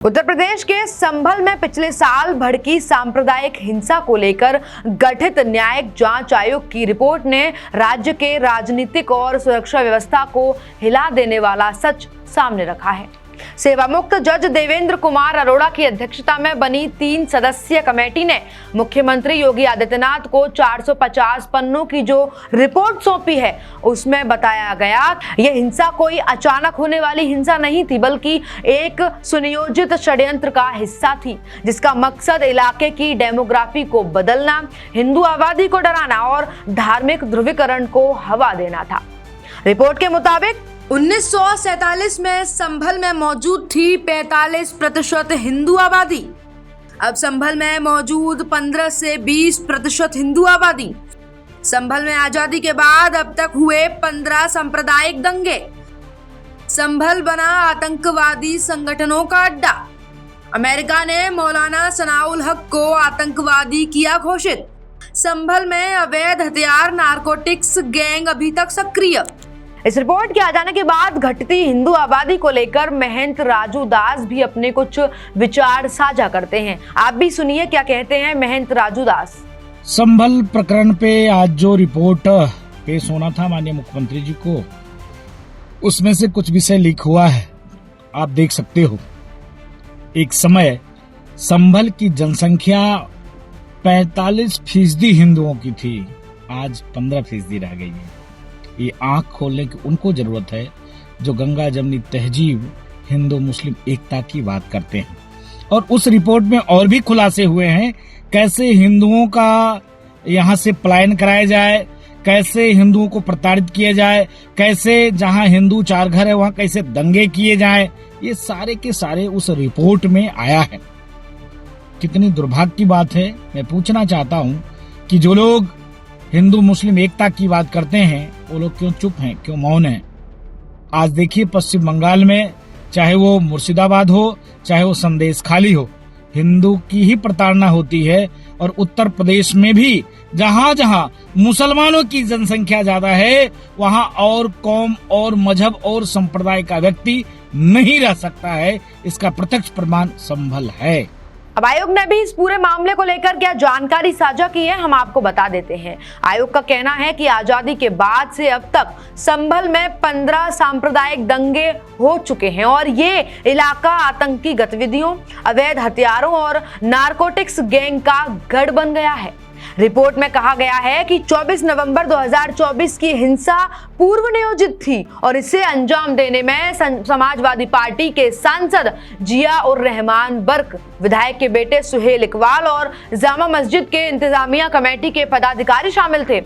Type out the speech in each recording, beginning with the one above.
उत्तर प्रदेश के संभल में पिछले साल भड़की सांप्रदायिक हिंसा को लेकर गठित न्यायिक जांच आयोग की रिपोर्ट ने राज्य के राजनीतिक और सुरक्षा व्यवस्था को हिला देने वाला सच सामने रखा है। सेवामुक्त जज देवेंद्र कुमार अरोड़ा की अध्यक्षता में बनी 3 सदस्यीय कमेटी ने मुख्यमंत्री योगी आदित्यनाथ को 450 पन्नों की जो रिपोर्ट सौंपी है, उसमें बताया गया यह हिंसा कोई अचानक होने वाली हिंसा नहीं थी, बल्कि एक सुनियोजित षड्यंत्र का हिस्सा थी, जिसका मकसद इलाके की डेमोग्राफी को बदलना, हिंदू आबादी को डराना और धार्मिक ध्रुवीकरण को हवा देना था। रिपोर्ट के मुताबिक 1947 में संभल में मौजूद थी 45% हिंदू आबादी। अब संभल में मौजूद 15 से 20% हिंदू आबादी। संभल में आजादी के बाद अब तक हुए 15 सांप्रदायिक दंगे। संभल बना आतंकवादी संगठनों का अड्डा। अमेरिका ने मौलाना सनाउल हक को आतंकवादी किया घोषित। संभल में अवैध हथियार नारकोटिक्स गैंग अभी तक सक्रिय। इस रिपोर्ट के आ जाने के बाद घटती हिंदू आबादी को लेकर महंत राजू दास भी अपने कुछ विचार साझा करते हैं। आप भी सुनिए क्या कहते हैं महंत राजू दास। संभल प्रकरण पे आज जो रिपोर्ट पेश होना था माननीय मुख्यमंत्री जी को, उसमें से कुछ विषय लीक हुआ है। आप देख सकते हो, एक समय संभल की जनसंख्या 45% हिंदुओं की थी, आज 15% रह गई है। ये आंख खोलने की उनको जरूरत है जो गंगा जमनी तहजीब हिंदू मुस्लिम एकता की बात करते हैं। और उस रिपोर्ट में और भी खुलासे हुए हैं, कैसे हिंदुओं का यहाँ से पलायन कराया जाए, कैसे हिंदुओं को प्रताड़ित किया जाए, कैसे जहाँ हिंदू 4 घर है वहाँ कैसे दंगे किए जाए, ये सारे के सारे उस रिपोर्ट में आया है। कितनी दुर्भाग्य की बात है। मैं पूछना चाहता हूँ कि जो लोग हिंदू मुस्लिम एकता की बात करते हैं, वो लोग क्यों चुप हैं, क्यों मौन हैं? आज देखिए पश्चिम बंगाल में, चाहे वो मुर्शिदाबाद हो, चाहे वो संदेश खाली हो, हिंदू की ही प्रताड़ना होती है। और उत्तर प्रदेश में भी जहां जहां मुसलमानों की जनसंख्या ज्यादा है, वहां और कौम और मजहब और संप्रदाय का व्यक्ति नहीं रह सकता है। इसका प्रत्यक्ष प्रमाण संभल है। अब आयोग ने भी इस पूरे मामले को लेकर क्या जानकारी साझा की है, हम आपको बता देते हैं। आयोग का कहना है कि आजादी के बाद से अब तक संभल में 15 सांप्रदायिक दंगे हो चुके हैं और ये इलाका आतंकी गतिविधियों, अवैध हथियारों और नारकोटिक्स गैंग का गढ़ बन गया है। रिपोर्ट में कहा गया है कि 24 नवंबर 2024 की हिंसा पूर्व नियोजित थी और इसे अंजाम देने में समाजवादी पार्टी के सांसद जिया उर रहमान बर्क, विधायक के बेटे सुहेल इकबाल और जामा मस्जिद के इंतजामिया कमेटी के पदाधिकारी शामिल थे।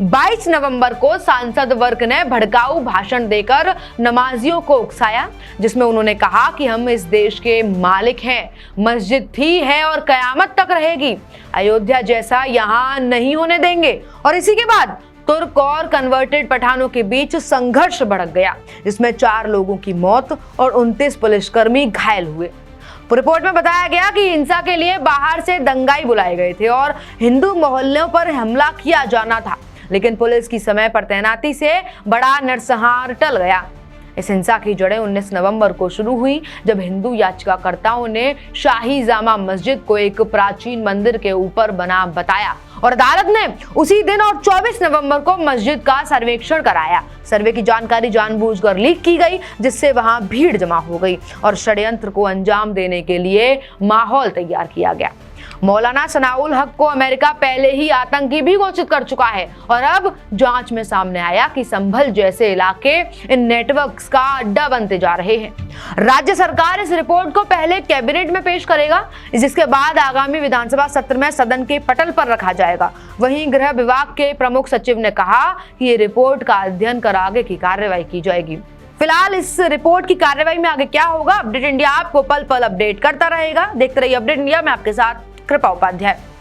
22 नवंबर को सांसद वर्क ने भड़काऊ भाषण देकर नमाजियों को उकसाया, जिसमें उन्होंने कहा कि हम इस देश के मालिक हैं, मस्जिद थी, है और कयामत तक रहेगी, अयोध्या जैसा यहाँ नहीं होने देंगे। और इसी के बाद तुर्क और कन्वर्टेड पठानों के बीच संघर्ष भड़क गया, जिसमें 4 लोगों की मौत और 29 पुलिसकर्मी घायल हुए। रिपोर्ट में बताया गया कि हिंसा के लिए बाहर से दंगाई बुलाए गए थे और हिंदू मोहल्लों पर हमला किया जाना था, लेकिन पुलिस की समय पर तैनाती से बड़ा नरसंहार टल गया। इस हिंसा की जड़ें 19 नवंबर को शुरू हुई, जब हिंदू याचिकाकर्ताओं ने शाही जामा मस्जिद को एक प्राचीन मंदिर के ऊपर बना बताया और अदालत ने उसी दिन और 24 नवंबर को मस्जिद का सर्वेक्षण कराया। सर्वे की जानकारी जानबूझकर लीक की गई, जिससे वहां भीड़ जमा हो गई और षड्यंत्र को अंजाम देने के लिए माहौल तैयार किया गया। मौलाना सनाउल हक को अमेरिका पहले ही आतंकी भी घोषित कर चुका है और अब जांच में सामने आया कि संभल जैसे इलाके इन नेटवर्क्स का अड्डा बनते जा रहे हैं। राज्य सरकार इस रिपोर्ट को पहले कैबिनेट में पेश करेगा, जिसके बाद आगामी विधानसभा सत्र में सदन के पटल पर रखा जाएगा। वहीं गृह विभाग के प्रमुख सचिव ने कहा कि ये रिपोर्ट का अध्ययन कर आगे की कार्रवाई की जाएगी। फिलहाल इस रिपोर्ट की कार्रवाई में आगे क्या होगा, अपडेट इंडिया आपको पल पल अपडेट करता रहेगा। देखते रहिए अपडेट इंडिया में आपके साथ कृपा उपाध्याय।